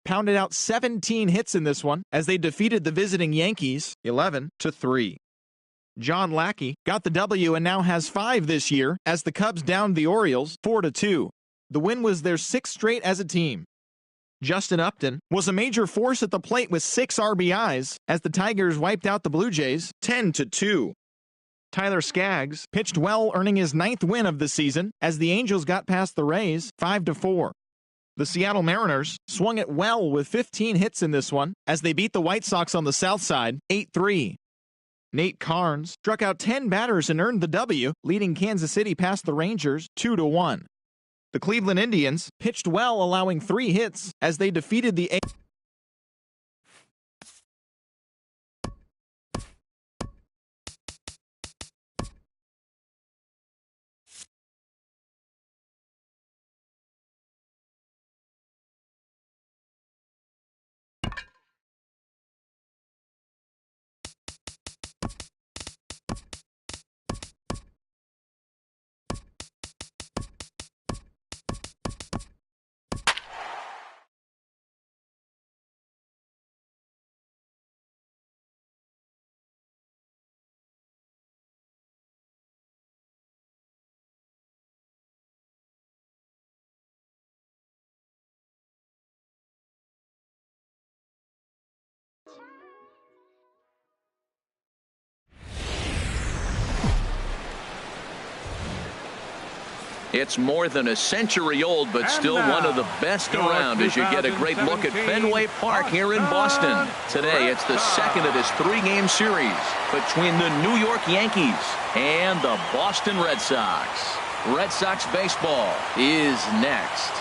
pounded out 17 hits in this one as they defeated the visiting Yankees 11-3. John Lackey got the W and now has 5 this year as the Cubs downed the Orioles 4-2. The win was their 6th straight as a team. Justin Upton was a major force at the plate with 6 RBIs as the Tigers wiped out the Blue Jays 10-2. Tyler Skaggs pitched well, earning his 9th win of the season as the Angels got past the Rays 5-4. The Seattle Mariners swung it well with 15 hits in this one as they beat the White Sox on the south side 8-3. Nate Carnes struck out 10 batters and earned the W, leading Kansas City past the Rangers 2-1. The Cleveland Indians pitched well, allowing 3 hits as they defeated the It's more than a century old, but still one of the best around as you get a great look at Fenway Park here in Boston. Today, it's the second of this 3-game series between the New York Yankees and the Boston Red Sox. Red Sox baseball is next.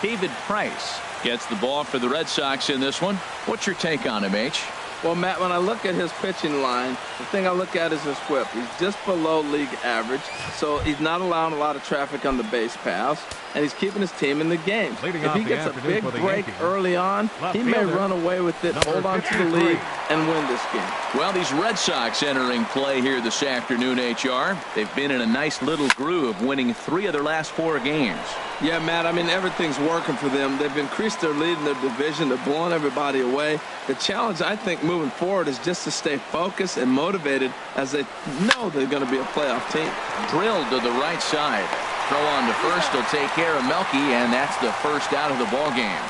David Price gets the ball for the Red Sox in this one. What's your take on him, H? Well, Matt, when I look at his pitching line, the thing I look at is his whip. He's just below league average, so he's not allowing a lot of traffic on the base paths, and he's keeping his team in the game. If he gets a big break early on, he may run away with it, hold on to the lead, and win this game. Well, these Red Sox entering play here this afternoon, HR. They've been in a nice little groove, winning 3 of their last 4 games. Yeah, Matt, I mean, everything's working for them. They've increased their lead in their division. They're blowing everybody away. The challenge, I think, moving forward is just to stay focused and motivated as they know they're going to be a playoff team. Drilled to the right side. Throw on to first will take care of Melky, and that's the first out of the ball game.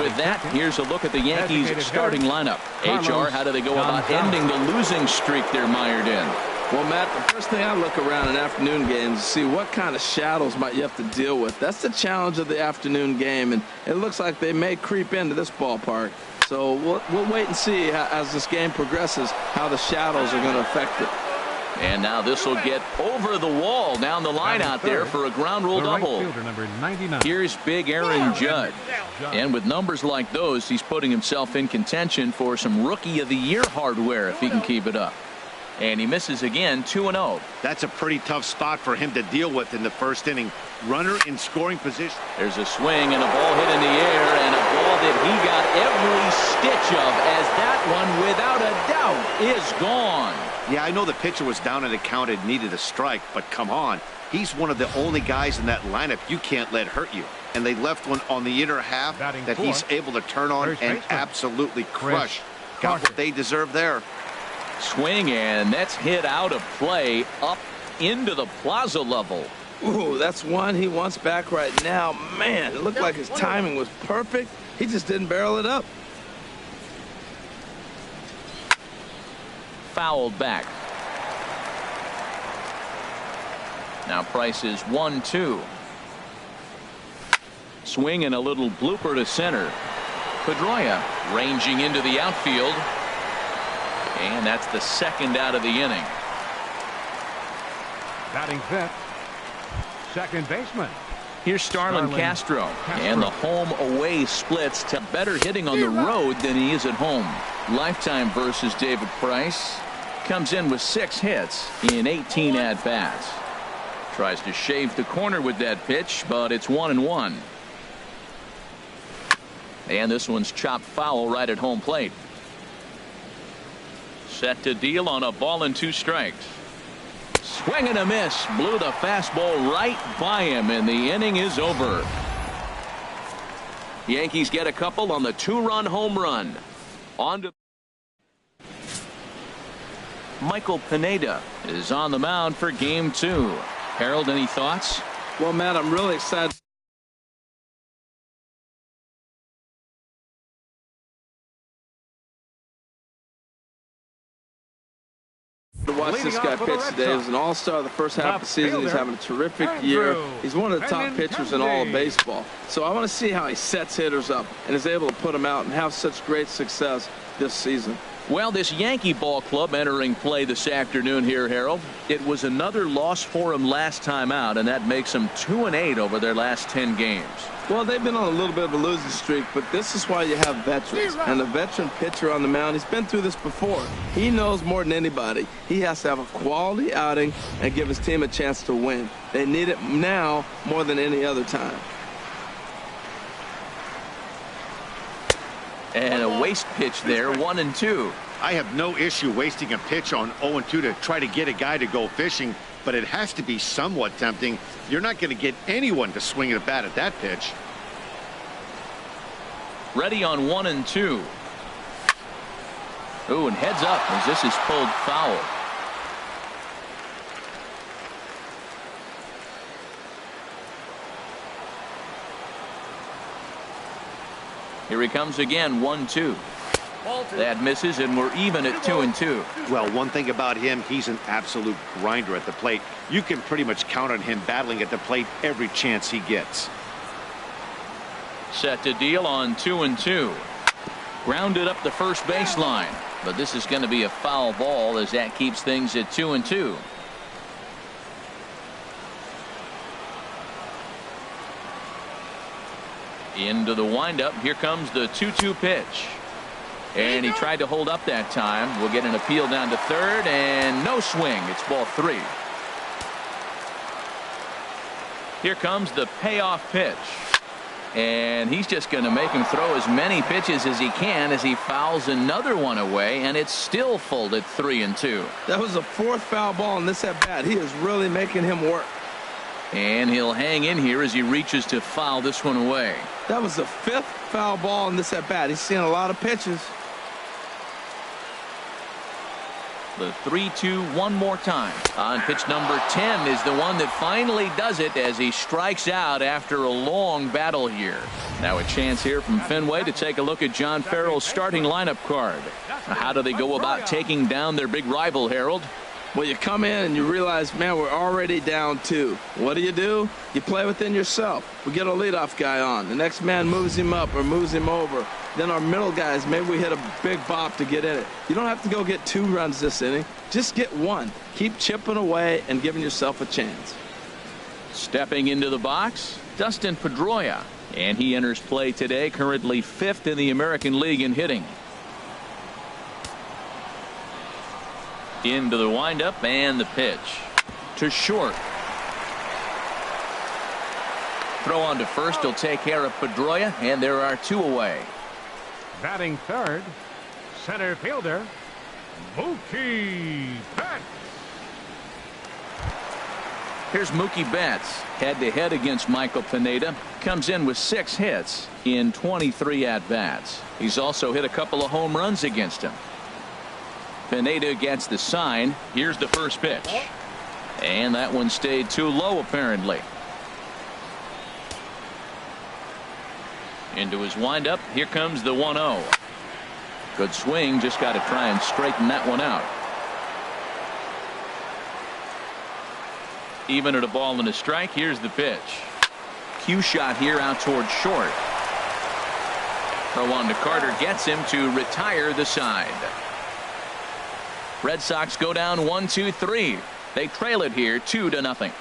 With that, here's a look at the Yankees starting lineup. HR, how do they go about ending the losing streak they're mired in? Well, Matt, the first thing I look around in afternoon games is see what kind of shadows might you have to deal with. That's the challenge of the afternoon game, and it looks like they may creep into this ballpark. So we'll wait and see as this game progresses how the shadows are going to affect it. And now this will get over the wall down the line out there for a ground rule double. Here's big Aaron Judge. And with numbers like those, he's putting himself in contention for some Rookie of the Year hardware if he can keep it up. And he misses again, 2-0. That's a pretty tough spot for him to deal with in the first inning. Runner in scoring position. There's a swing and a ball hit in the air, and a ball that he got every stitch of, as that one, without a doubt, is gone. Yeah, I know the pitcher was down and it counted, needed a strike, but come on. He's one of the only guys in that lineup you can't let hurt you. And they left one on the inner half that he's able to turn on and absolutely crush. Got what they deserve there. Swing, and that's hit out of play up into the plaza level. Ooh, that's one he wants back right now. Man, it looked like his timing was perfect. He just didn't barrel it up. Fouled back. Now Price is 1-2. Swing and a little blooper to center. Pedroia ranging into the outfield. And that's the second out of the inning. Batting fifth, second baseman. Here's Starlin Castro. And the home-away splits to better hitting on the road than he is at home. Lifetime versus David Price. Comes in with 6 hits in 18 at-bats. Tries to shave the corner with that pitch, but it's 1-1. And this one's chopped foul right at home plate. Set to deal on a ball and 2 strikes. Swing and a miss. Blew the fastball right by him, and the inning is over. Yankees get a couple on the 2-run home run. On to Michael Pineda is on the mound for game 2. Harold, any thoughts? Well, Matt, I'm really excited to watch this guy pitch today. He was an all-star the first half of the season. He's having a terrific year. He's one of the top pitchers in all of baseball. So I want to see how he sets hitters up and is able to put them out and have such great success this season. Well, this Yankee ball club entering play this afternoon here, Harold. It was another loss for them last time out, and that makes them 2-8 over their last 10 games. Well, they've been on a little bit of a losing streak, but this is why you have veterans. And a veteran pitcher on the mound, he's been through this before. He knows more than anybody. He has to have a quality outing and give his team a chance to win. They need it now more than any other time. And a waste pitch there, 1-2. I have no issue wasting a pitch on 0-2 to try to get a guy to go fishing, but it has to be somewhat tempting. You're not going to get anyone to swing at a bat at that pitch. Ready on 1-2. Ooh, and heads up as this is pulled foul. Here he comes again, 1-2. That misses, and we're even at 2-2. Well, one thing about him, he's an absolute grinder at the plate. You can pretty much count on him battling at the plate every chance he gets. Set to deal on 2-2. Grounded up the first baseline, but this is going to be a foul ball as that keeps things at 2-2. Into the windup. Here comes the 2-2 pitch. And he tried to hold up that time. We'll get an appeal down to third, and no swing. It's ball 3. Here comes the payoff pitch. And he's just going to make him throw as many pitches as he can as he fouls another one away, and it's still full at 3-2. That was the 4th foul ball in this at bat. He is really making him work. And he'll hang in here as he reaches to foul this one away. That was the 5th foul ball in this at bat. He's seeing a lot of pitches. The 3-2 one more time. On pitch number 10 is the one that finally does it as he strikes out after a long battle here. Now a chance here from Fenway to take a look at John Farrell's starting lineup card. How do they go about taking down their big rival, Harold? Well, you come in and you realize, man, we're already down 2. What do? You play within yourself. We get a leadoff guy on. The next man moves him up or moves him over. Then our middle guys, maybe we hit a big bop to get in it. You don't have to go get 2 runs this inning. Just get 1. Keep chipping away and giving yourself a chance. Stepping into the box, Dustin Pedroia. And he enters play today, currently 5th in the American League in hitting. Into the windup and the pitch to short. Throw on to first will take care of Pedroia, and there are 2 away. Batting third, center fielder, Mookie Betts. Here's Mookie Betts, head-to-head against Michael Pineda. Comes in with 6 hits in 23 at-bats. He's also hit a couple of home runs against him. Pineda gets the sign. Here's the first pitch. And that one stayed too low, apparently. Into his windup. Here comes the 1-0. Good swing. Just got to try and straighten that one out. Even at a ball and a strike. Here's the pitch. Cue shot here out towards short. Throw on to Carter. Gets him to retire the side. Red Sox go down 1-2-3. They trail it here 2-0.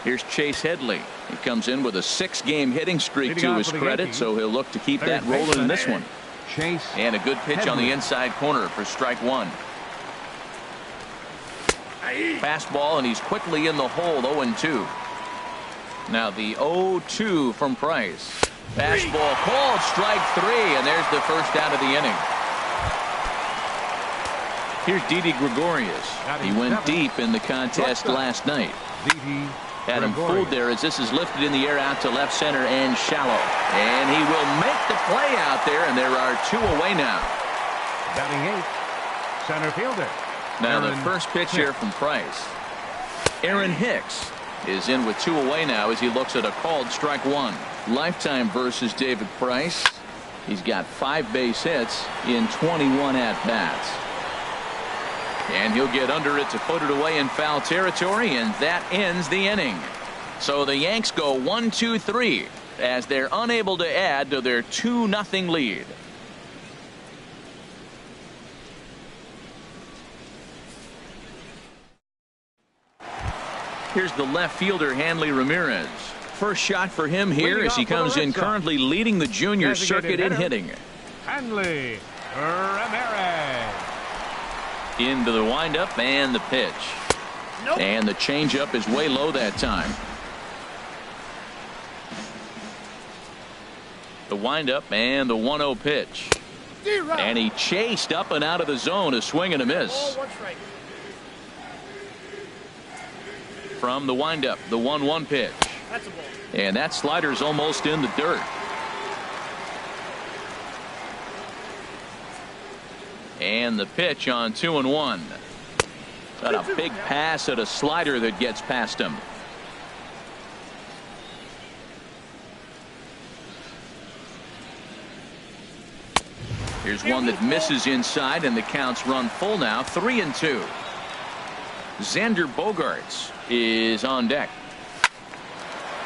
Here's Chase Headley. He comes in with a 6-game hitting streak to his credit, so he'll look to keep that rolling in this one. Chase and a good pitch on the inside corner for strike 1. Fastball, and he's quickly in the hole. 0-2. Now the 0-2 from Price. Fastball called, strike 3, and there's the first out of the inning. Here's Didi Gregorius. He went deep in the contest last night. Had him fooled there as this is lifted in the air out to left center and shallow. And he will make the play out there, and there are 2 away now. Batting 8th, center fielder. Now the first pitch here from Price. Aaron Hicks is in with 2 away now as he looks at a called strike 1. Lifetime versus David Price. He's got 5 base hits in 21 at-bats. And he'll get under it to put it away in foul territory, and that ends the inning. So the Yanks go 1-2-3 as they're unable to add to their 2-0 lead. Here's the left fielder, Hanley Ramirez. First shot for him here as he comes in currently leading the junior circuit in hitting. Hanley Ramirez. Into the windup and the pitch. Nope. And the changeup is way low that time. The windup and the 1-0 pitch. And he chased up and out of the zone, a swing and a miss. From the windup, the 1-1 pitch. And that slider's almost in the dirt. And the pitch on 2-1. Got a big pass at a slider that gets past him. Here's one that misses inside, and the count's run full now, 3-2. Xander Bogaerts is on deck.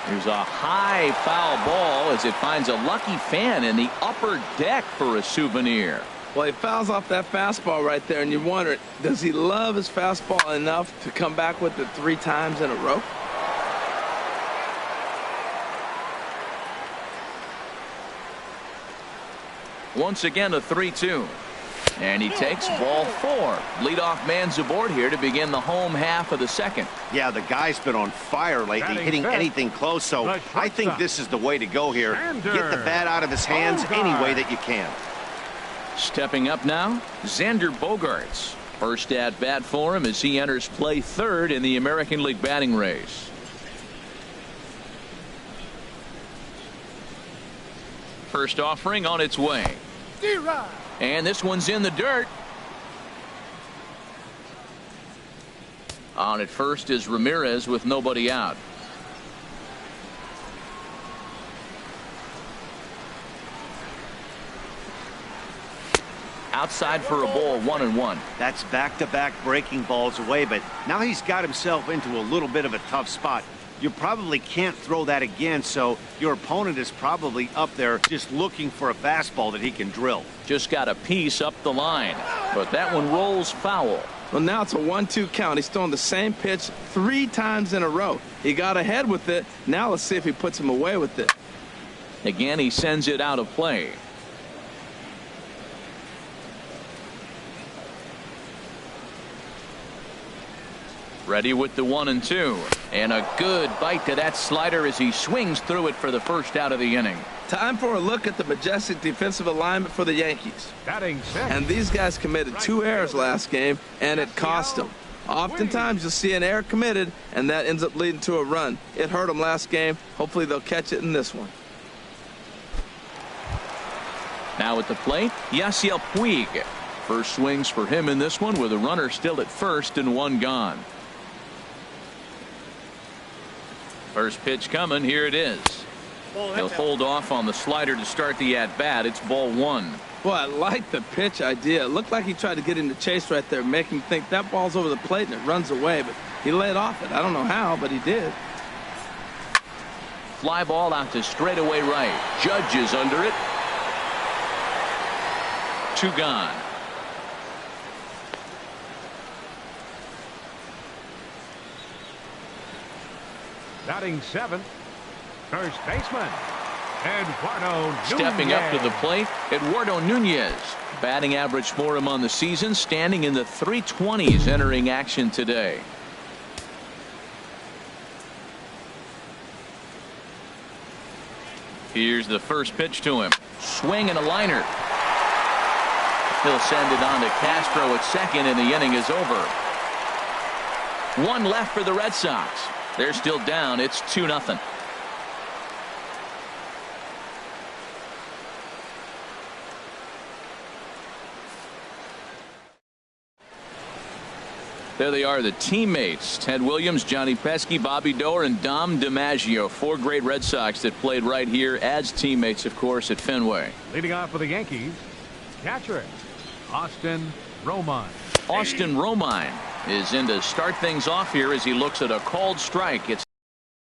There's a high foul ball as it finds a lucky fan in the upper deck for a souvenir. Well, he fouls off that fastball right there, and you wonder, does he love his fastball enough to come back with it 3 times in a row? Once again, a 3-2. And he takes ball 4. Leadoff man's aboard here to begin the home half of the second. Yeah, the guy's been on fire lately, hitting anything close, so I think this is the way to go here. Get the bat out of his hands any way that you can. Stepping up now, Xander Bogaerts. First at bat for him as he enters play 3rd in the American League batting race. First offering on its way. And this one's in the dirt. On at first is Ramirez with nobody out. Outside for a ball, 1-1. That's back-to-back breaking balls away, but now he's got himself into a little bit of a tough spot. You probably can't throw that again, so your opponent is probably up there just looking for a fastball that he can drill. Just got a piece up the line, but that one rolls foul. Well, now it's a 1-2 count. He's throwing the same pitch 3 times in a row. He got ahead with it. Now let's see if he puts him away with it. Again, he sends it out of play. Ready with the 1-2. And a good bite to that slider as he swings through it for the first out of the inning. Time for a look at the majestic defensive alignment for the Yankees. And these guys committed 2 errors last game, and it cost them. Oftentimes you'll see an error committed, and that ends up leading to a run. It hurt them last game. Hopefully they'll catch it in this one. Now at the plate, Yasiel Puig. First swings for him in this one with a runner still at first and 1 gone. First pitch coming. Here it is. He'll hold off on the slider to start the at-bat. It's ball 1. Boy, I like the pitch idea. It looked like he tried to get in the chase right there, make him think that ball's over the plate and it runs away, but he laid off it. I don't know how, but he did. Fly ball out to straightaway right. Judge is under it. 2 gone. Batting 7th, first baseman, Eduardo Nunez. Stepping up to the plate, Eduardo Nunez. Batting average for him on the season, standing in the 320s entering action today. Here's the first pitch to him. Swing and a liner. He'll send it on to Castro at second, and the inning is over. One left for the Red Sox. They're still down. It's 2-0. There they are, the teammates. Ted Williams, Johnny Pesky, Bobby Doerr, and Dom DiMaggio. 4 great Red Sox that played right here as teammates, of course, at Fenway. Leading off for the Yankees, catcher, Austin Romine. Austin Romine is in to start things off here as he looks at a called strike. It's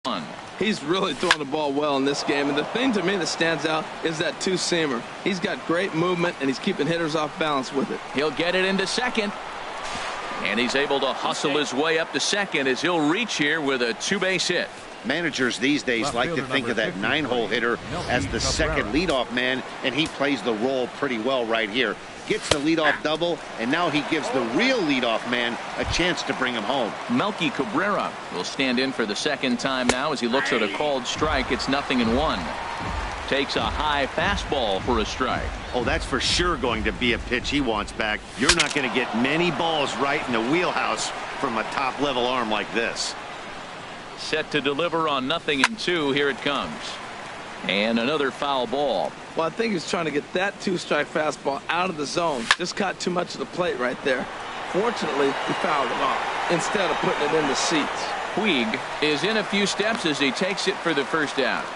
fun. He's really throwing the ball well in this game, and the thing to me that stands out is that two-seamer. He's got great movement, and he's keeping hitters off balance with it. He'll get it into second. And he's able to hustle his way up to second as he'll reach here with a 2-base hit. Managers these days like to think of that 9-hole hitter as the second leadoff man, and he plays the role pretty well right here. Gets the leadoff double, and now he gives the real leadoff man a chance to bring him home. Melky Cabrera will stand in for the second time now as he looks at a called strike. It's 0-1. Takes a high fastball for a strike. Oh, that's for sure going to be a pitch he wants back. You're not going to get many balls right in the wheelhouse from a top-level arm like this. Set to deliver on 0-2. Here it comes. And another foul ball. Well, I think he's trying to get that 2-strike fastball out of the zone. Just caught too much of the plate right there. Fortunately, he fouled it off instead of putting it in the seats. Puig is in a few steps as he takes it for the first out.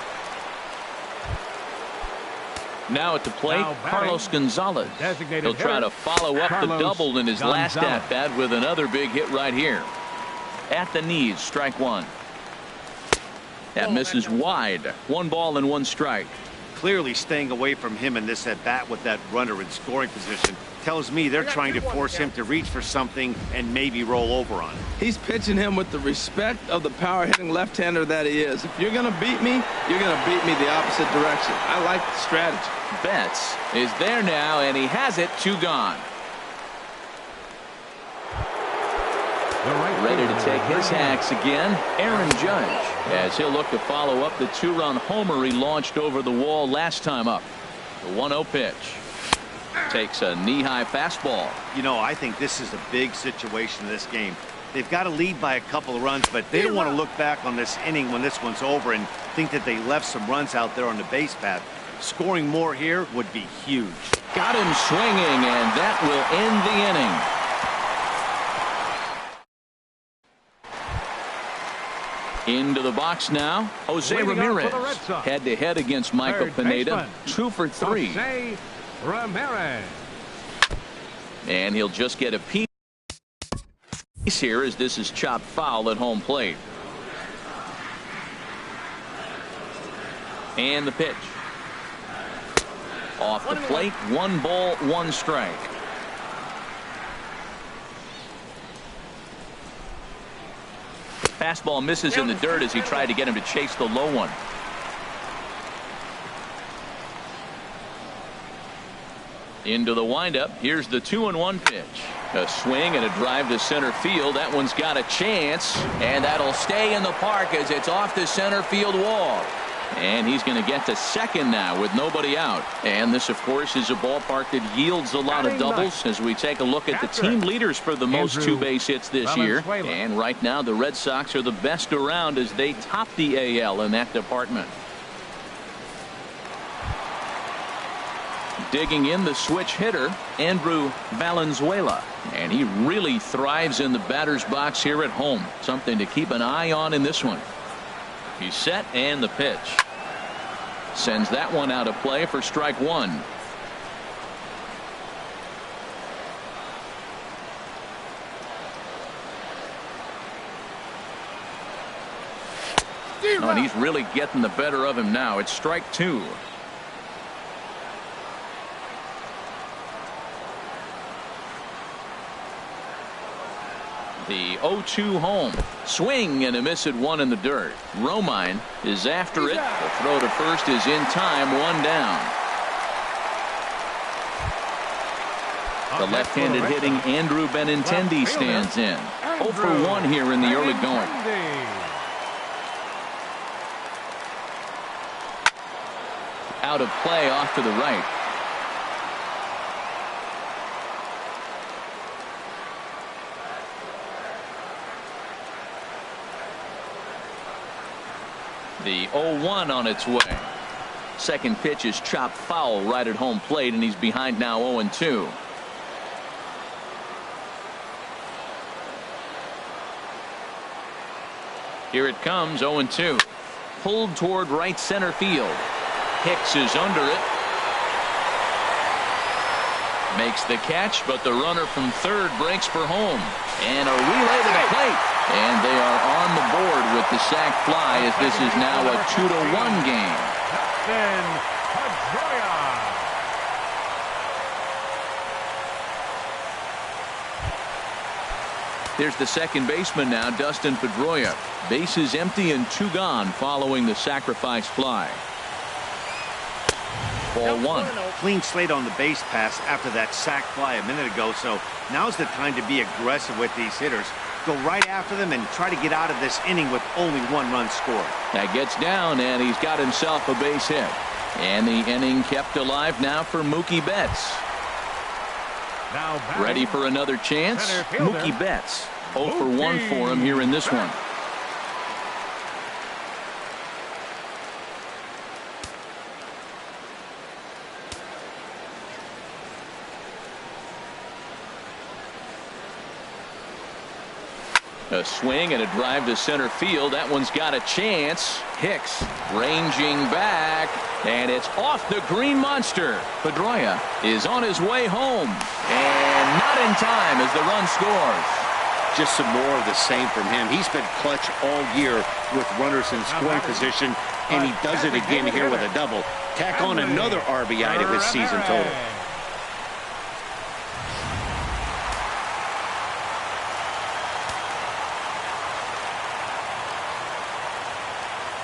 Now at the plate, Carlos Gonzalez. He'll try to follow up the double in his last at-bat with another big hit right here. At the knees, strike one. That misses wide. 1 ball and 1 strike. Clearly staying away from him in this at-bat with that runner in scoring position tells me they're trying to force him to reach for something and maybe roll over on it. He's pitching him with the respect of the power-hitting left-hander that he is. If you're going to beat me, you're going to beat me the opposite direction. I like the strategy. Betts is there now, and he has it. 2 gone. Ready to take his hacks again, Aaron Judge, as he'll look to follow up the 2-run homer he launched over the wall last time up. The 1-0 pitch. Takes a knee-high fastball. You know, I think this is a big situation in this game. They've got to lead by a couple of runs, but they don't want to look back on this inning when this one's over and think that they left some runs out there on the base path. Scoring more here would be huge. Got him swinging, and that will end the inning. Into the box now, Jose Ramirez. Head-to-head against Michael Pineda. 2 for 3. Jose Ramirez. And he'll just get a piece here as this is chopped foul at home plate. And the pitch. Off the plate, 1 ball, 1 strike. Fastball misses in the dirt as he tried to get him to chase the low one. Into the windup. Here's the 2-1 pitch. A swing and a drive to center field. That one's got a chance, and that'll stay in the park as it's off the center field wall. And he's going to get to second now with nobody out. And this, of course, is a ballpark that yields a lot of doubles as we take a look at the team leaders for the most 2-base hits this year. And right now, the Red Sox are the best around as they top the AL in that department. Digging in the switch hitter, Andrew Valenzuela. And he really thrives in the batter's box here at home. Something to keep an eye on in this one. He's set, and the pitch. Sends that one out of play for strike 1. Oh, and he's really getting the better of him now. It's strike 2. The 0-2 home. Swing and a miss at 1 in the dirt. Romine is after it. The throw to first is in time. 1 down. The left-handed hitting Andrew Benintendi stands in. 0 for 1 here in the early going. out of play off to the right. The 0-1 on its way. Second pitch is chopped foul right at home plate, and he's behind now 0-2. Here it comes, 0-2. Pulled toward right center field. Hicks is under it. Makes the catch, but the runner from third breaks for home. And a relay to the plate. And they are on the board with the sac fly, as this is now a 2-1 game. Here's the second baseman now, Dustin Pedroia. Bases empty and 2 gone following the sacrifice fly. Ball 1. Clean slate on the base pass after that sac fly a minute ago, so now's the time to be aggressive with these hitters. Go right after them and try to get out of this inning with only 1 run scored. That gets down, and he's got himself a base hit. And the inning kept alive now for Mookie Betts. Ready for another chance? Mookie Betts. 0 for 1 for him here in this one. A swing and a drive to center field. That one's got a chance. Hicks ranging back, and it's off the green monster. Pedroia is on his way home, and not in time as the run scores. Just some more of the same from him. He's been clutch all year with runners in scoring position, and he does it again here with a double. Tack on another RBI to his season total.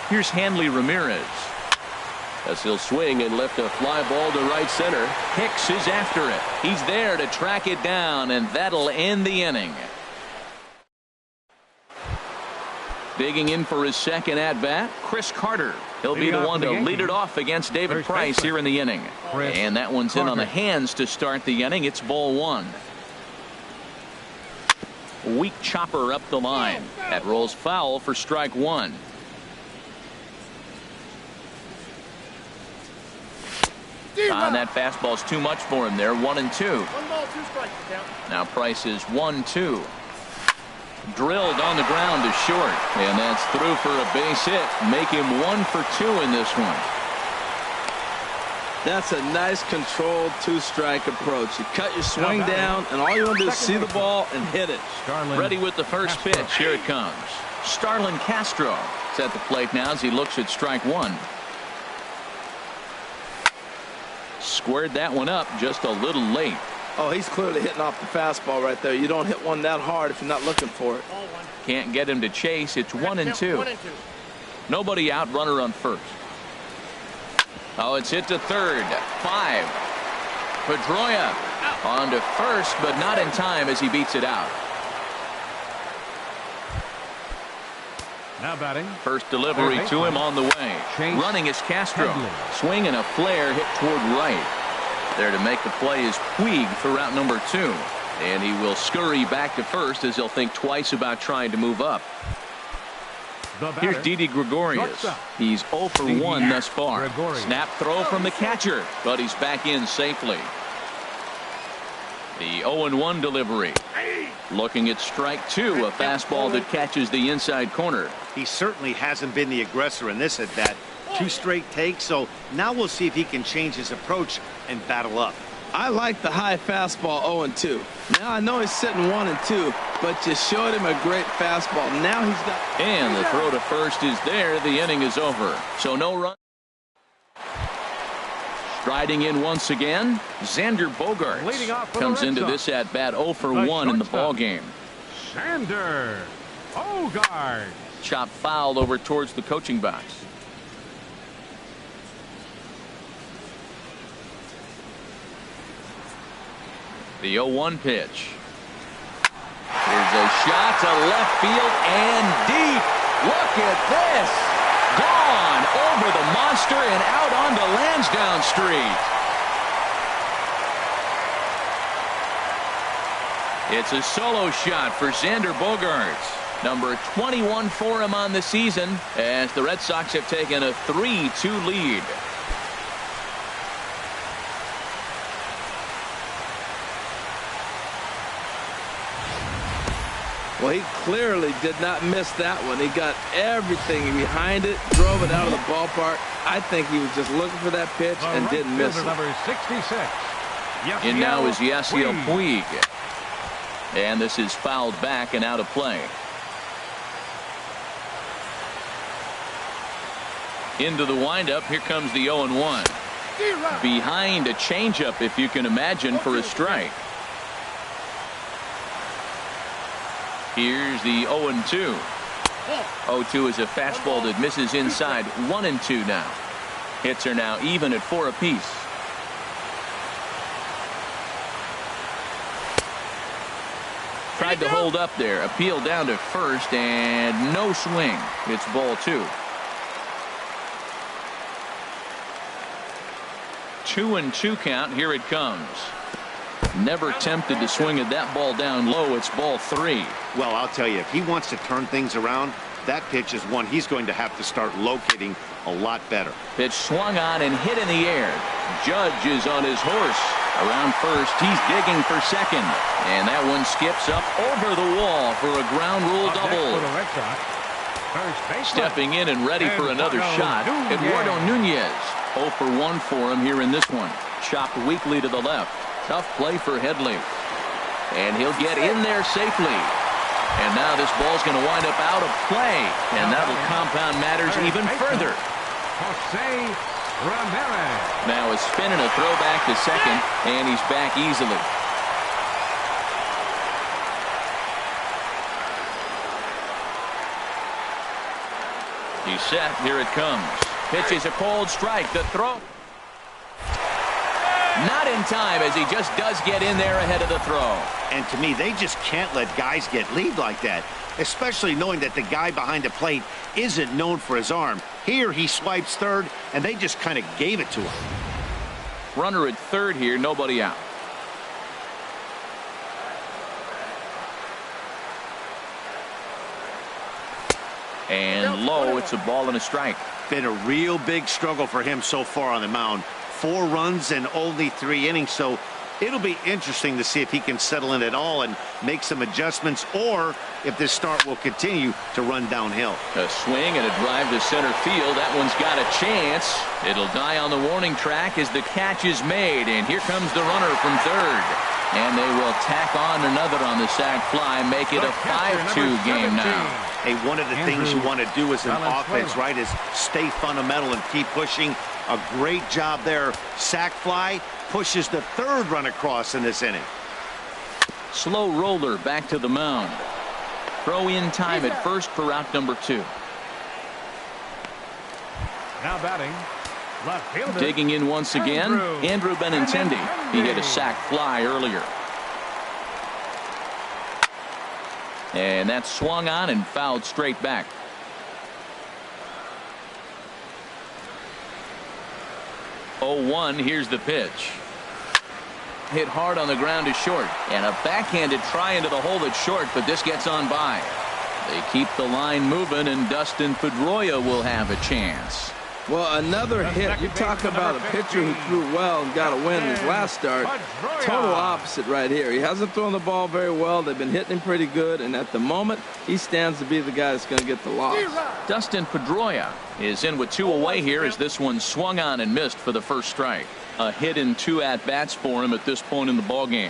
Here's Hanley Ramirez. As he'll swing and lift a fly ball to right center. Hicks is after it. He's there to track it down, and that'll end the inning. Digging in for his second at-bat, Chris Carter. He'll be the one to lead it off against David Price here in the inning. And that one's in on the hands to start the inning. It's ball 1. Weak chopper up the line. That rolls foul for strike 1. That fastball's too much for him there. 1-2. 1 ball, 2 strikes. Now Price is 1-2. Drilled on the ground to short, and that's through for a base hit. Make him 1 for 2 in this one. That's a nice controlled 2-strike approach. You cut your swing down, and all you want to do is see the ball and hit it. Ready with the first pitch. Here it comes. Starlin Castro is at the plate now as he looks at strike 1. Squared that one up just a little late. Oh, he's clearly hitting off the fastball right there. You don't hit one that hard if you're not looking for it. Can't get him to chase. It's 1-2. Nobody out. Runner on first. Oh, it's hit to third. 5. Pedroia on to first, but not in time as he beats it out. Now batting. First delivery to him on the way. Running is Castro. Swing and a flare hit toward right. There to make the play is Puig for route number 2. And he will scurry back to first as he'll think twice about trying to move up. Here's Didi Gregorius. He's 0 for 1 thus far. Snap throw from the catcher, but he's back in safely. The 0-1 delivery. Looking at strike 2, a fastball that catches the inside corner. He certainly hasn't been the aggressor in this at bat. 2 straight takes, so now we'll see if he can change his approach and battle up. I like the high fastball 0-2. Now I know he's sitting 1-2, but you showed him a great fastball. Now he's got. And the throw to first is there. The inning is over. So no run. Striding in once again, Xander Bogaerts comes into this at bat 0 for 1 in the ball game. Xander Bogaerts. Chop fouled over towards the coaching box. The 0-1 pitch. Here's a shot to left field and deep. Look at this. Gone over the monster and out onto Lansdowne Street. It's a solo shot for Xander Bogaerts. Number 21 for him on the season as the Red Sox have taken a 3-2 lead. Well, he clearly did not miss that one. He got everything behind it, drove it out of the ballpark. I think he was just looking for that pitch and didn't miss it. Number 66. And now is Yasiel Puig. And this is fouled back and out of play. Into the windup. Here comes the 0-1. Behind a changeup, if you can imagine, for a strike. Here's the 0-2. 0-2 is a fastball that misses inside. 1-2 now. Hits are now even at 4 apiece. Tried to hold up there. Appeal down to first and no swing. It's ball 2. 2-2 count. Here it comes. Never tempted to swing at that ball down low. It's ball 3. Well, I'll tell you, if he wants to turn things around, that pitch is one he's going to have to start locating a lot better. Pitch swung on and hit in the air. Judge is on his horse. Around first, he's digging for second. And that one skips up over the wall for a ground rule double. Stepping in and ready for another shot, Eduardo Nunez. 0 for 1 for him here in this one. Chopped weakly to the left. Tough play for Headley. And he'll get in there safely. And now this ball's going to wind up out of play. And that'll compound matters even further. Now a spin and a throw back to second. And he's back easily. He's set. Here it comes. Pitch is a cold strike. The throw. Not in time as he just does get in there ahead of the throw. And to me, they just can't let guys get lead like that, especially knowing that the guy behind the plate isn't known for his arm. Here he swipes third, and they just kind of gave it to him. Runner at third here, nobody out. And low, it's a ball and a strike. Been a real big struggle for him so far on the mound. 4 runs in only 3 innings, so it'll be interesting to see if he can settle in at all and make some adjustments, or if this start will continue to run downhill. A swing and a drive to center field. That one's got a chance. It'll die on the warning track as the catch is made, and here comes the runner from third. And they will tack on another on the sac fly, make it a 5-2 game now. Hey, one of the things you want to do as an offense, right, is stay fundamental and keep pushing. A great job there. Sac fly pushes the third run across in this inning. Slow roller back to the mound. Throw in time at first for out number 2. Now batting. Left fielder. Digging in once again, Andrew Benintendi. He hit a sac fly earlier. And that swung on and fouled straight back. Oh, here's the pitch. Hit hard on the ground to short. And a backhanded try into the hole that's short, but this gets on by. They keep the line moving, and Dustin Pedroia will have a chance. Well, another hit. You talk about a pitcher who threw well and got a win in his last start. Total opposite right here. He hasn't thrown the ball very well. They've been hitting him pretty good, and at the moment, he stands to be the guy that's going to get the loss. Dustin Pedroia is in with 2 away here as this one swung on and missed for the first strike. A hit in 2 at-bats for him at this point in the ballgame.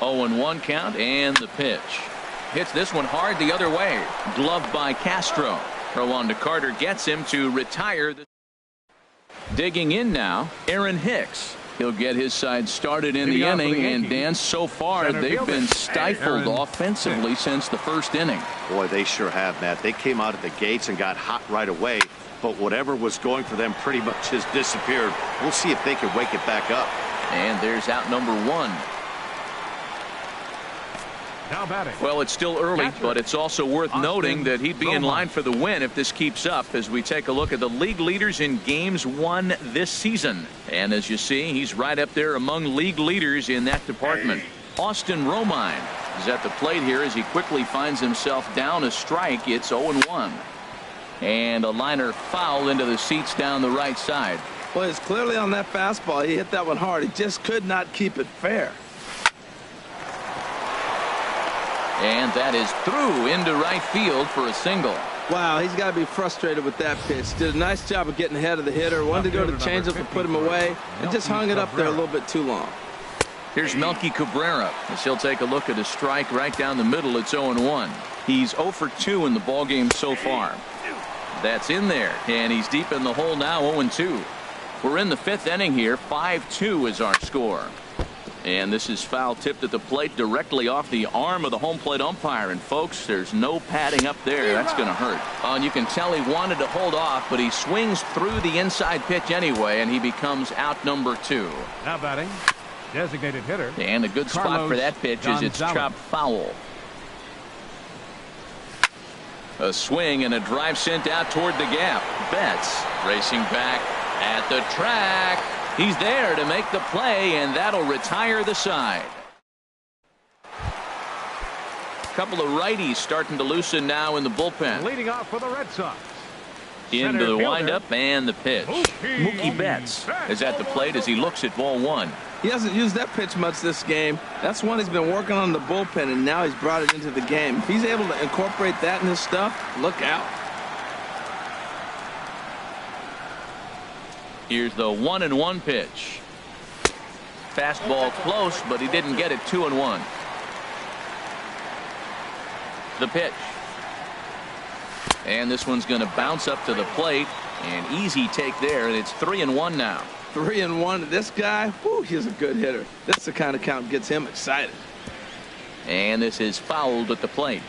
0-1 count, and the pitch. Hits this one hard the other way. Gloved by Castro. Throw on to Carter gets him to retire. Digging in now, Aaron Hicks. He'll get his side started in the inning, and Dan, so far they've been stifled offensively since the first inning. Boy, they sure have, Matt. They came out of the gates and got hot right away, but whatever was going for them pretty much has disappeared. We'll see if they can wake it back up. And there's out number 1. Now batting. Well, it's still early, but it's also worth noting that he'd be in line for the win if this keeps up as we take a look at the league leaders in games won this season. And as you see, he's right up there among league leaders in that department. Austin Romine is at the plate here as he quickly finds himself down a strike. It's 0-1. And a liner foul into the seats down the right side. Well, it's clearly on that fastball. He hit that one hard. He just could not keep it fair. And that is through into right field for a single. Wow, he's got to be frustrated with that pitch. Did a nice job of getting ahead of the hitter. Wanted to go to the changeup and put him away, and just hung it up there a little bit too long. Here's Melky Cabrera as he'll take a look at a strike right down the middle. It's 0-1. He's 0 for 2 in the ballgame so far. That's in there, and he's deep in the hole now. 0-2. We're in the 5th inning here. 5-2 is our score. And this is foul tipped at the plate directly off the arm of the home plate umpire. And folks, there's no padding up there. That's going to hurt. And you can tell he wanted to hold off, but he swings through the inside pitch anyway, and he becomes out number 2. Now batting, designated hitter. And a good spot for that pitch is it's chopped foul. A swing and a drive sent out toward the gap. Betts racing back at the track. He's there to make the play, and that'll retire the side. A couple of righties starting to loosen now in the bullpen. Leading off for the Red Sox. Into the windup and the pitch. Mookie Betts is at the plate as he looks at ball 1. He hasn't used that pitch much this game. That's one he's been working on in the bullpen, and now he's brought it into the game. If he's able to incorporate that in his stuff, look out. Here's the 1-1 pitch. Fastball close, but he didn't get it. 2-1. The pitch. And this one's going to bounce up to the plate. An easy take there, and it's 3-1 now. 3-1. This guy, whew, he's a good hitter. That's the kind of count gets him excited. And this is fouled at the plate.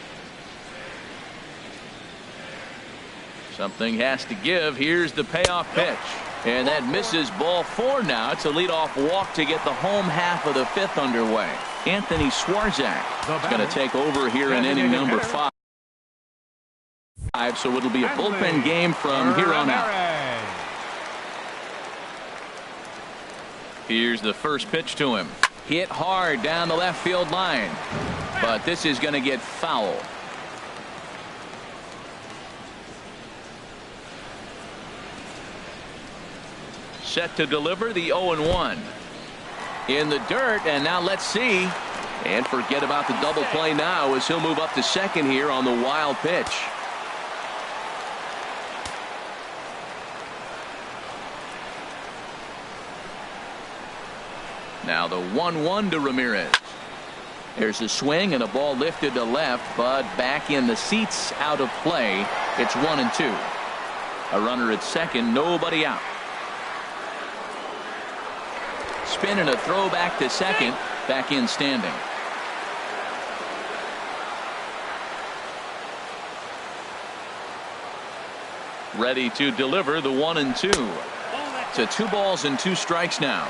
Something has to give. Here's the payoff pitch. And that misses ball 4 now. It's a leadoff walk to get the home half of the 5th underway. Anthony Swarzak is going to take over here in inning number 5. So it'll be a bullpen game from here on out. Here's the first pitch to him. Hit hard down the left field line. But this is going to get foul. Set to deliver the 0-1. In the dirt, and now let's see. And forget about the double play now as he'll move up to second here on the wild pitch. Now the 1-1 to Ramirez. There's a swing and a ball lifted to left, but back in the seats, out of play. It's 1-2. A runner at second, nobody out. Spin and a throw back to second, back in standing. Ready to deliver the 1-2. To 2 balls and 2 strikes now.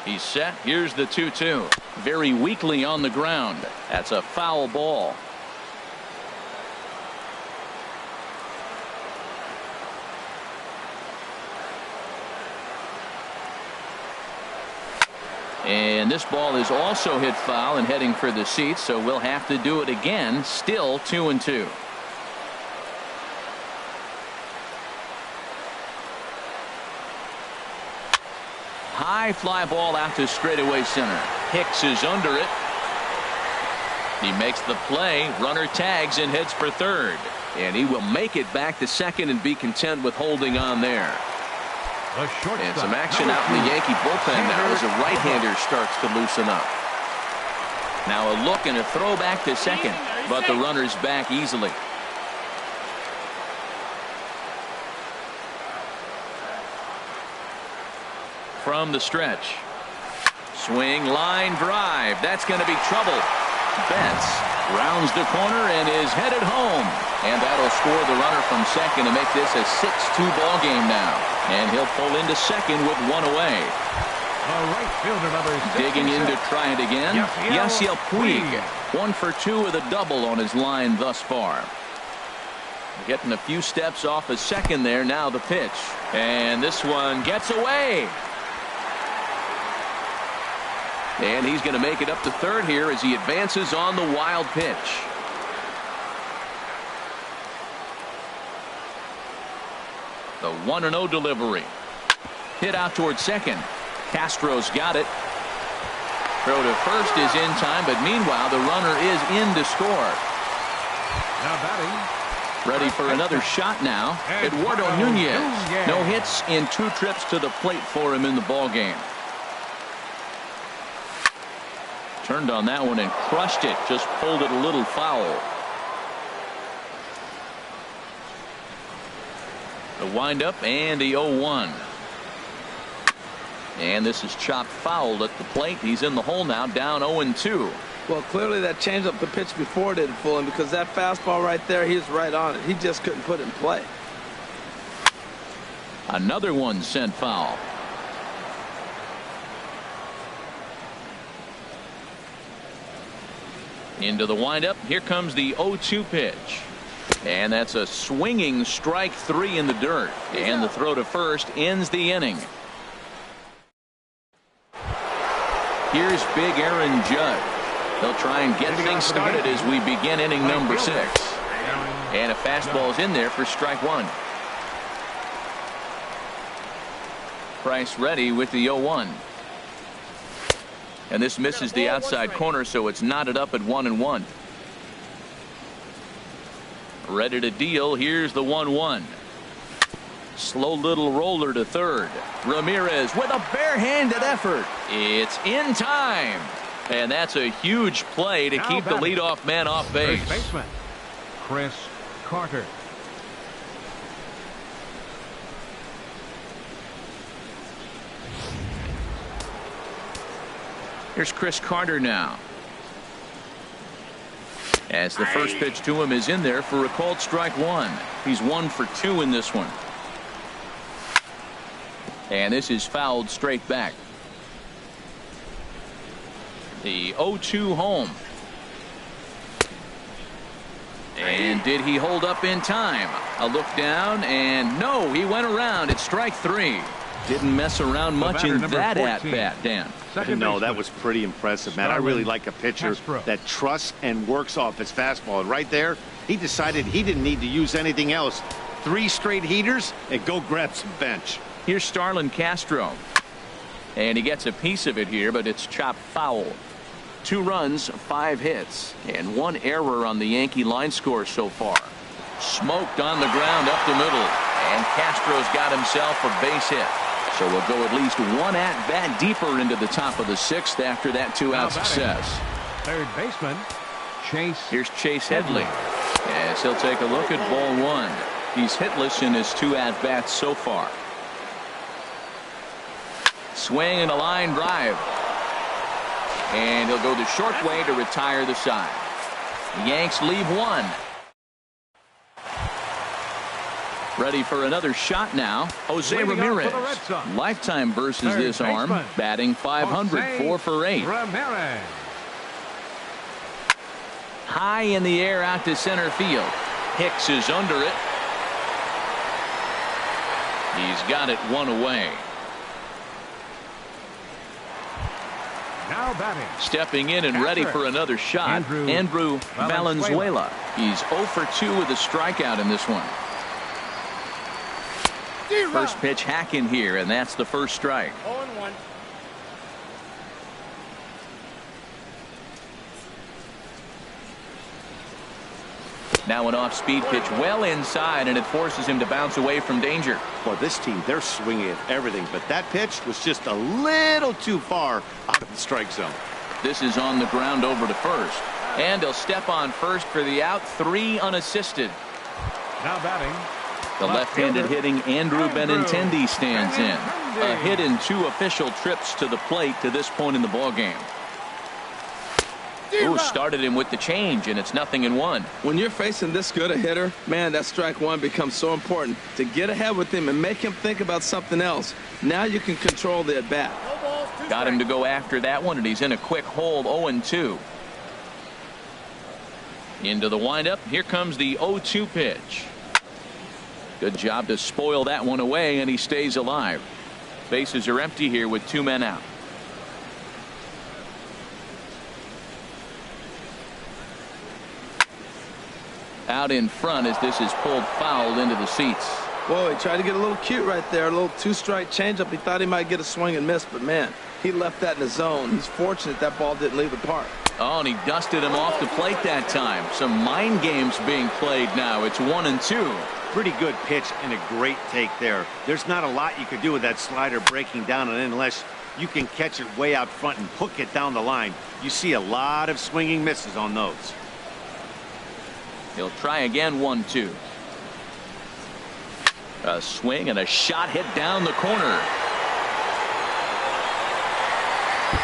He's set. Here's the 2-2. Very weakly on the ground. That's a foul ball. And this ball is also hit foul and heading for the seats, so we'll have to do it again. Still 2-2. High fly ball out to straightaway center. Hicks is under it. He makes the play. Runner tags and heads for third. And he will make it back to second and be content with holding on there. And some action out in the Yankee bullpen now as a right-hander starts to loosen up. Now a look and a throw back to second, but the runner's back easily. From the stretch. Swing, line drive. That's going to be trouble. Betts Rounds the corner and is headed home. And that'll score the runner from second to make this a 6-2 ball game now. And he'll pull into second with one away. Right fielder number 66. Digging in to try it again. Yasiel Puig. 1 for 2 with a double on his line thus far. Getting a few steps off a second there. Now the pitch. And this one gets away. And he's going to make it up to third here as he advances on the wild pitch. The 1-0 delivery. Hit out towards second. Castro's got it. Throw to first is in time, but meanwhile the runner is in to score. Now batting. Ready for another shot now. Eduardo Nunez. No hits in 2 trips to the plate for him in the ball game. Turned on that one and crushed it. Just pulled it a little foul. The windup and the 0-1. And this is chopped foul at the plate. He's in the hole now, down 0-2. Well, clearly that changeup the pitch before didn't fool him, because that fastball right there, he was right on it. He just couldn't put it in play. Another one sent foul. Into the windup. Here comes the 0-2 pitch. And that's a swinging strike 3 in the dirt. And the throw to first ends the inning. Here's big Aaron Judge. They'll try and get things started as we begin inning number 6. And a fastball's in there for strike 1. Price ready with the 0-1. And this misses the outside corner, so it's knotted up at 1-1. Ready to deal. Here's the 1-1. Slow little roller to third. Ramirez with a barehanded effort. It's in time. And that's a huge play to keep the leadoff man off base. First baseman, Chris Carter. Here's Chris Carter now. As the first pitch to him is in there for a called strike 1. He's 1 for 2 in this one. And this is fouled straight back. The 0-2 home. And did he hold up in time? A look down, and no, he went around. It's strike 3. Didn't mess around much in that at-bat, Dan. No, that was pretty impressive, man. I really like a pitcher that trusts and works off his fastball. And right there, he decided he didn't need to use anything else. 3 straight heaters and go grab some bench. Here's Starlin Castro. And he gets a piece of it here, but it's chopped foul. 2 runs, 5 hits, and 1 error on the Yankee line score so far. Smoked on the ground up the middle. And Castro's got himself a base hit. So we'll go at least 1 at-bat deeper into the top of the 6th after that 2-out success. Third baseman, Chase. Here's Chase Headley. As he'll take a look at ball 1. He's hitless in his 2 at-bats so far. Swing and a line drive. And he'll go the short way to retire the side. The Yanks leave 1. Ready for another shot now. Jose Ramirez. Lifetime versus this arm. Batting .500, 4 for 8. Ramirez. High in the air out to center field. Hicks is under it. He's got it 1 away. Now batting. Stepping in and ready for another shot. Andrew Valenzuela. He's 0 for 2 with a strikeout in this one. First pitch hack in here, and that's the first strike. 0-1. Now an off-speed pitch well inside, and it forces him to bounce away from danger. Well, this team, they're swinging at everything, but that pitch was just a little too far out of the strike zone. This is on the ground over to first. And he'll step on first for the out. 3 unassisted. Now batting. The left-handed hitting Andrew Benintendi stands in. A hit in 2 official trips to the plate to this point in the ballgame. Ooh, started him with the change, and it's 0-1. When you're facing this good a hitter, man, that strike one becomes so important to get ahead with him and make him think about something else. Now you can control the at-bat. Got him to go after that one, and he's in a quick hold. 0-2. Into the windup. Here comes the 0-2 pitch. Good job to spoil that one away, and he stays alive. Bases are empty here with 2 men out. Out in front as this is pulled foul into the seats. Whoa, he tried to get a little cute right there. A little 2-strike changeup. He thought he might get a swing and miss, but man, he left that in the zone. He's fortunate that ball didn't leave the park. Oh, and he dusted him off the plate that time. Some mind games being played now. It's 1-2. Pretty good pitch and a great take there. There's not a lot you could do with that slider breaking down and in unless you can catch it way out front and hook it down the line. You see a lot of swinging misses on those. He'll try again. 1-2. A swing and a shot hit down the corner.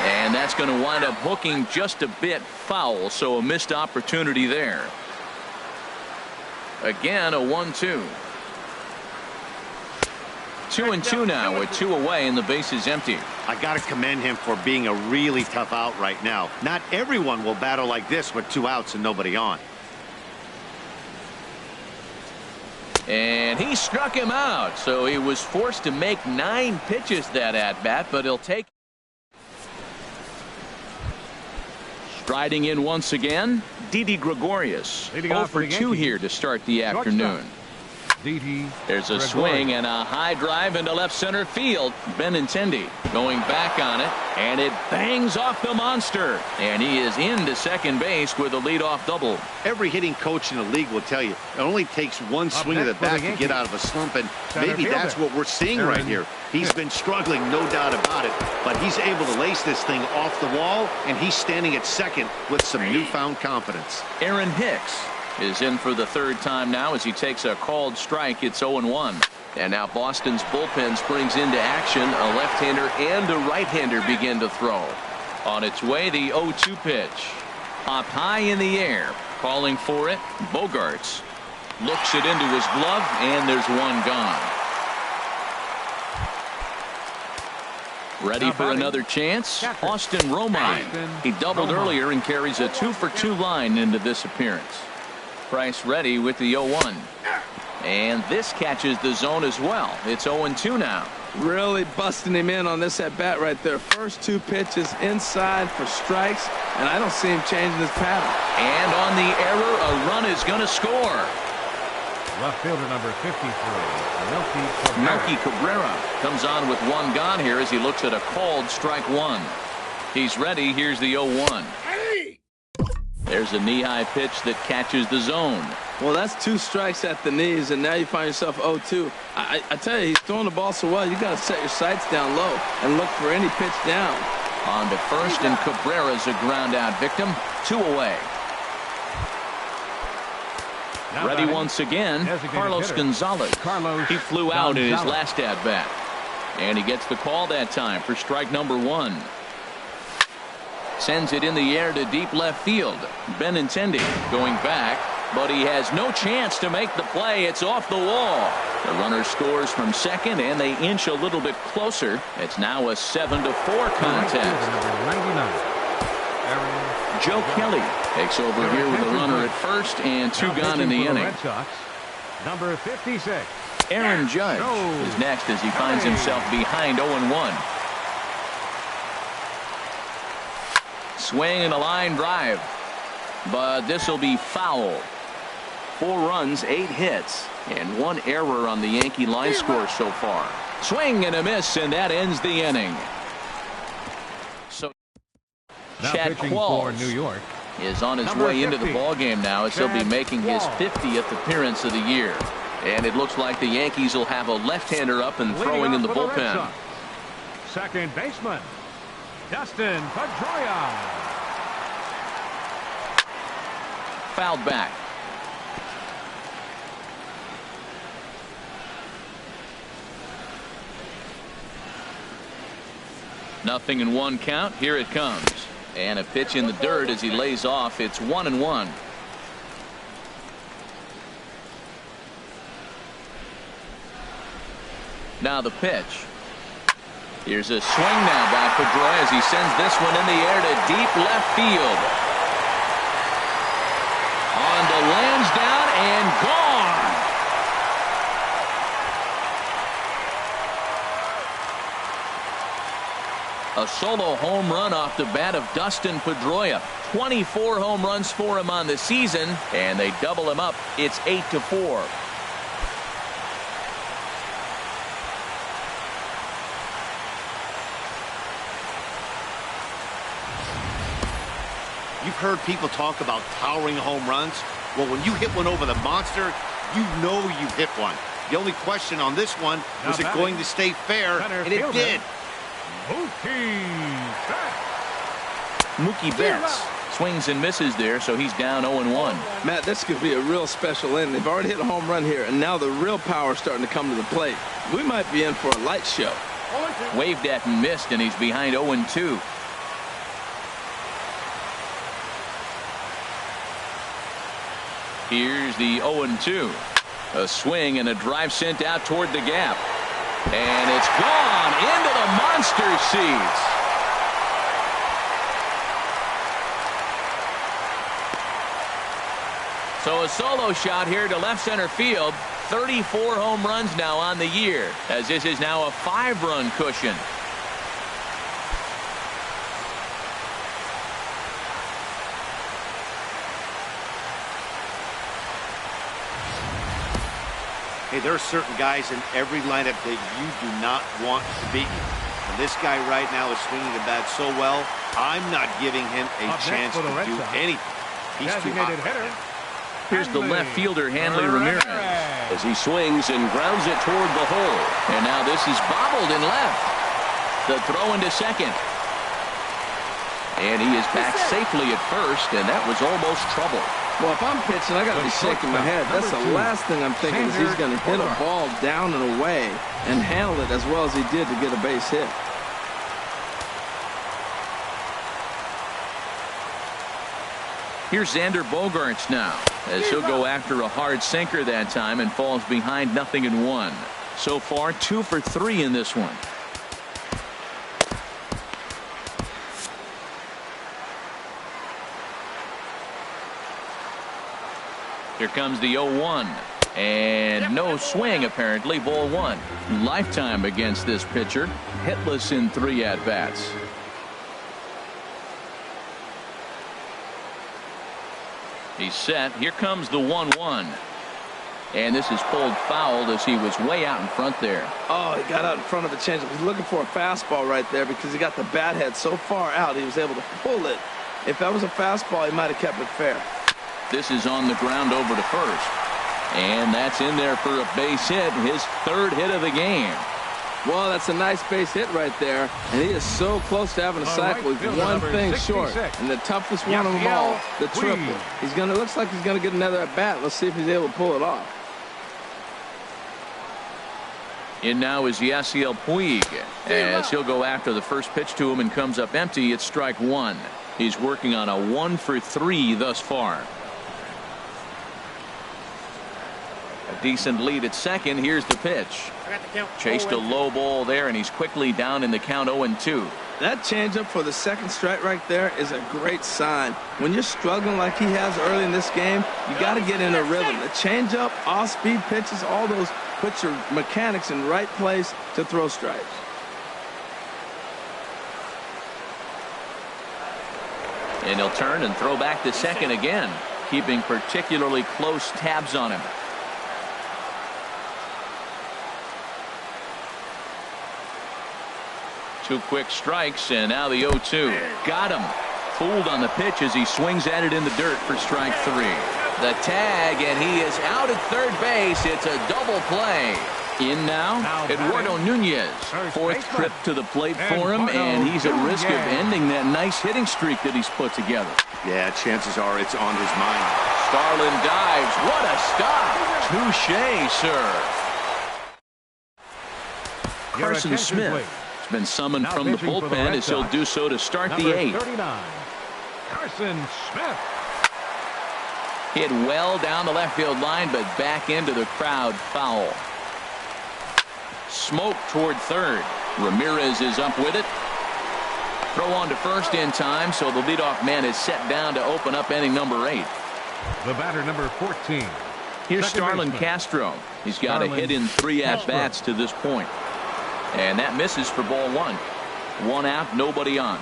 And that's going to wind up hooking just a bit foul, so a missed opportunity there. Again, a 1-2. 2-2 now with 2 away and the base is empty. I got to commend him for being a really tough out right now. Not everyone will battle like this with 2 outs and nobody on. And he struck him out, so he was forced to make 9 pitches that at bat, but he'll take. Striding in once again, Didi Gregorius. 0 for 2 here to start the afternoon. There's a swing and a high drive into left center field. Benintendi going back on it, and it bangs off the monster. And he is into second base with a leadoff double. Every hitting coach in the league will tell you it only takes one swing of the bat to get out of a slump, and maybe that's what we're seeing right here. He's been struggling, no doubt about it, but he's able to lace this thing off the wall, and he's standing at second with some newfound confidence. Aaron Hicks is in for the 3rd time now as he takes a called strike. It's 0-1. And now Boston's bullpen springs into action. A left-hander and a right-hander begin to throw. On its way, the 0-2 pitch. Up high in the air. Calling for it. Bogarts looks it into his glove, and there's one gone. Ready for another chance? Austin Romine. He doubled earlier and carries a 2 for 2 line into this appearance. Price ready with the 0-1. And this catches the zone as well. It's 0-2 now. Really busting him in on this at bat right there. First 2 pitches inside for strikes, and I don't see him changing his pattern. And on the error, a run is going to score. Left fielder number 53, Melky Cabrera comes on with 1 gone here as he looks at a called strike 1. He's ready. Here's the 0-1. There's a knee-high pitch that catches the zone. Well, that's 2 strikes at the knees, and now you find yourself 0-2. I tell you, he's throwing the ball so well, you got to set your sights down low and look for any pitch down. On to first, and Cabrera's a ground-out victim. 2 away. Ready once again, Carlos Gonzalez. He flew out in his last at-bat. And he gets the call that time for strike number 1. Sends it in the air to deep left field. Benintendi going back, but he has no chance to make the play. It's off the wall. The runner scores from second, and they inch a little bit closer. It's now a 7-4 contest. Joe Kelly takes over here with a runner at first and 2 gone in the inning. Number 56. Aaron Judge is next as he finds himself behind 0-1. Swing and a line drive, but this will be foul. 4 runs, 8 hits, and 1 error on the Yankee line score so far. Swing and a miss, and that ends the inning. So Chad Qualls New York is on his way into the ballgame now as he'll be making his 50th appearance of the year. And it looks like the Yankees will have a left-hander up and throwing in the bullpen. Second baseman, Dustin Pedroia. Fouled back. Nothing in 1 count. Here it comes. And a pitch in the dirt as he lays off. It's 1-1. Now the pitch. Here's a swing now by Pedroia as he sends this one in the air to deep left field. On to Lansdowne and gone. A solo home run off the bat of Dustin Pedroia. 24 home runs for him on the season, and they double him up. It's 8-4. You've heard people talk about towering home runs. Well, when you hit one over the monster, you know you hit one. The only question on this one, was it going to stay fair? And it did. Mookie Betts swings and misses there, so he's down 0-1. Matt, this could be a real special inning. They've already hit a home run here, and now the real power is starting to come to the plate. We might be in for a light show. Waved at and missed, and he's behind 0-2. Here's the 0-2. A swing and a drive sent out toward the gap. And it's gone into the monster seats. So a solo shot here to left center field. 34 home runs now on the year, as this is now a 5-run cushion. Hey, there are certain guys in every lineup that you do not want to beat you. And this guy right now is swinging the bat so well, I'm not giving him a chance to do anything. He's too hot right now. Here's the left fielder, Hanley Ramirez, as he swings and grounds it toward the hole. And now this is bobbled in left. The throw into second. And he is back safely at first, and that was almost trouble. Well, if I'm pitching, I got to be shaking my head. That's the last thing I'm thinking is he's going to hit a ball down and away and handle it as well as he did to get a base hit. Here's Xander Bogaerts now, as he'll go after a hard sinker that time and falls behind 0-1. So far, 2 for 3 in this one. Here comes the 0-1. And no swing, apparently. Ball 1. Lifetime against this pitcher. Hitless in 3 at-bats. He's set. Here comes the 1-1. And this is pulled foul as he was way out in front there. Oh, he got out in front of the changeup. He's looking for a fastball right there because he got the bat head so far out he was able to pull it. If that was a fastball, he might have kept it fair. This is on the ground over to first. And that's in there for a base hit, his 3rd hit of the game. Well, that's a nice base hit right there. And he is so close to having a cycle. He's one thing short. And the toughest one of them all, the triple. Looks like he's going to get another at bat. Let's see if he's able to pull it off. In now is Yasiel Puig, as he'll go after the first pitch to him and comes up empty. It's strike 1. He's working on a 1 for 3 thus far. A decent lead at second. Here's the pitch. Chased a low ball there, and he's quickly down in the count 0-2. That changeup for the second strike right there is a great sign. When you're struggling like he has early in this game, you got to get in a rhythm. The changeup, off-speed pitches, all those put your mechanics in the right place to throw strikes. And he'll turn and throw back to second again, keeping particularly close tabs on him. Two quick strikes, and now the 0-2. Got him. Fooled on the pitch as he swings at it in the dirt for strike 3. The tag, and he is out at third base. It's a double play. In now, Eduardo Nunez. 4th trip to the plate for him, and he's at risk of ending that nice hitting streak that he's put together. Yeah, chances are it's on his mind. Starlin dives. What a stop. Touche, sir. Carson Smith been summoned from the bullpen as he'll do so to start the 8th. 39, Carson Smith. Hit well down the left field line, but back into the crowd, foul. Smoke toward third. Ramirez is up with it. Throw on to first in time, so the leadoff man is set down to open up inning number 8. The batter, number 14. Here's second Starlin baseman. Castro. He's got a hit in 3 at-bats to this point. And that misses for ball 1. 1 out, nobody on.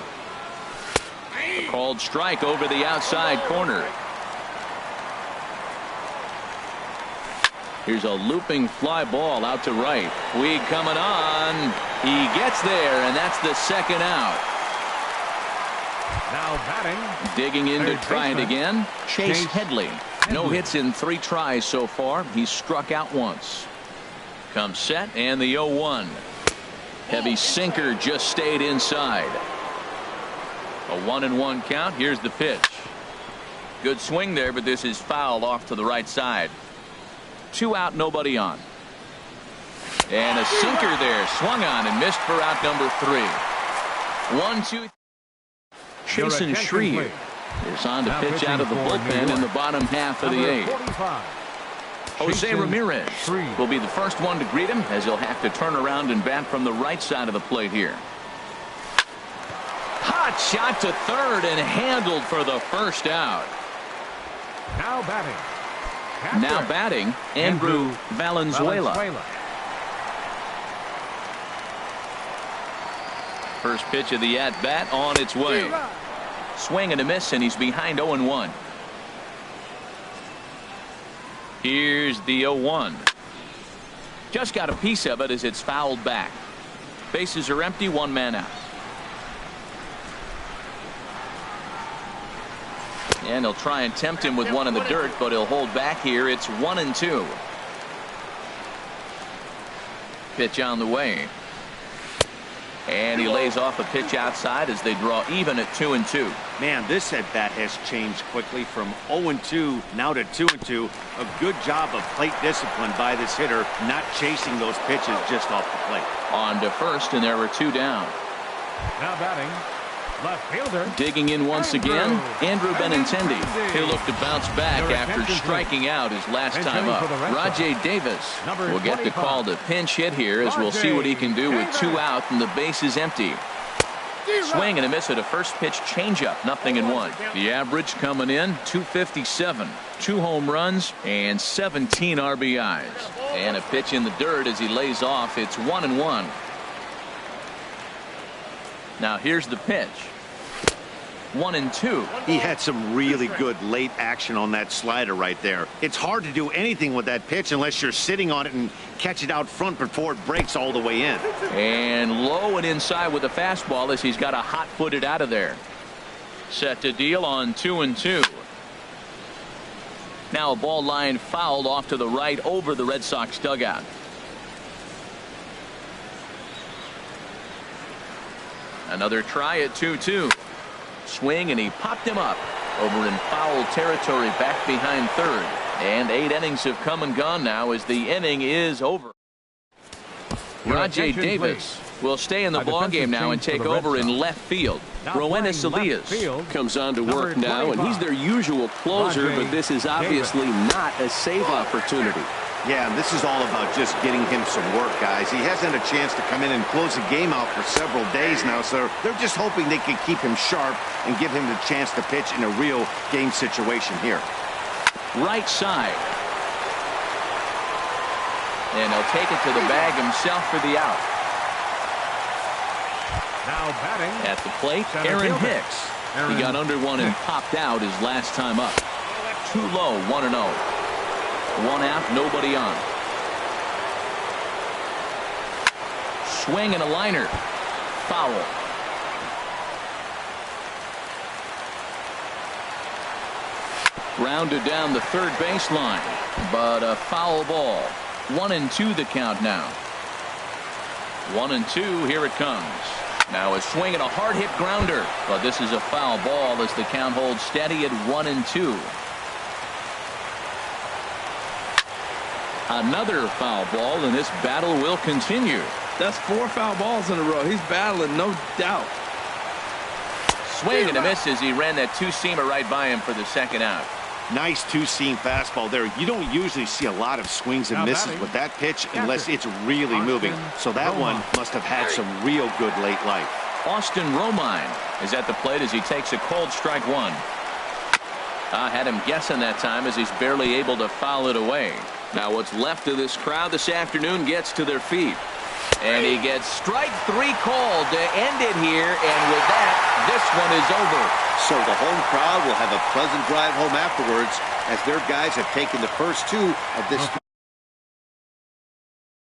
A called strike over the outside corner. Here's a looping fly ball out to right. Puig coming on. He gets there, and that's the second out. Now batting. Digging in to third try it baseman, again. Chase Headley. No Headley. hits in 3 tries so far. He's struck out once. Comes set, and the 0-1. Heavy sinker just stayed inside. A 1-1 count. Here's the pitch. Good swing there, but this is foul off to the right side. 2 out, nobody on. And a sinker there, swung on and missed for out number 3. 1-2. Chasen Shreve is on to pitch out of the bullpen in the bottom half of the 8th. Jose Ramirez will be the first one to greet him, as he'll have to turn around and bat from the right side of the plate here. Hot shot to third and handled for the first out. Now batting. Now batting, Andrew Valenzuela. First pitch of the at-bat on its way. Swing and a miss, and he's behind 0-1. Here's the 0-1. Just got a piece of it as it's fouled back. Bases are empty, 1 man out. And he'll try and tempt him with one in the dirt, but he'll hold back here. It's 1-2. Pitch on the way. And he lays off a pitch outside as they draw even at 2-2. Man, this at bat has changed quickly from 0-2 now to 2-2. A good job of plate discipline by this hitter, not chasing those pitches just off the plate. On to first, and there were 2 down. Now batting. Left fielder. Digging in once again, Andrew Benintendi. He'll look to bounce back after striking out his last time up. Rajay Davis will get the call to pinch hit here, as we'll see what he can do with 2 out and the base is empty. Swing and a miss at a first pitch changeup, 0-1. The average coming in 257, 2 home runs and 17 RBIs. And a pitch in the dirt as he lays off. It's 1-1. Now here's the pitch. 1-2. He had some really good late action on that slider right there. It's hard to do anything with that pitch unless you're sitting on it and catch it out front before it breaks all the way in. And low and inside with a fastball as he's got a hot-footed out of there. Set to deal on 2-2. Now a ball line fouled off to the right over the Red Sox dugout. Another try at 2-2. Swing, and he popped him up over in foul territory back behind third. And 8 innings have come and gone now as the inning is over. Rajay Davis will stay in the ballgame now and take over in left field. Roenis Elias comes on to work now, and he's their usual closer, but this is obviously not a save opportunity. Yeah, and this is all about just getting him some work, guys. He hasn't had a chance to come in and close the game out for several days now, so they're just hoping they can keep him sharp and give him the chance to pitch in a real game situation here. Right side. And he'll take it to the bag himself for the out. Now batting. At the plate, Aaron Hicks. He got under one and popped out his last time up. Too low, 1-0. 1 out, nobody on. Swing and a liner. Foul. Rounded down the third baseline, but a foul ball. 1-2 the count now. 1-2, here it comes. Now a swing and a hard hit grounder, but this is a foul ball as the count holds steady at 1-2. Another foul ball, and this battle will continue. That's 4 foul balls in a row. He's battling, no doubt. Swing and a miss as he ran that two-seamer right by him for the second out. Nice two-seam fastball there. You don't usually see a lot of swings and misses with that pitch unless it's really moving. So that one must have had some real good late life. Austin Romine is at the plate as he takes a cold strike one. Had him guessing that time as he's barely able to foul it away. Now what's left of this crowd this afternoon gets to their feet. And he gets strike 3 called to end it here, and with that, this one is over. So the home crowd will have a pleasant drive home afterwards as their guys have taken the first 2 of this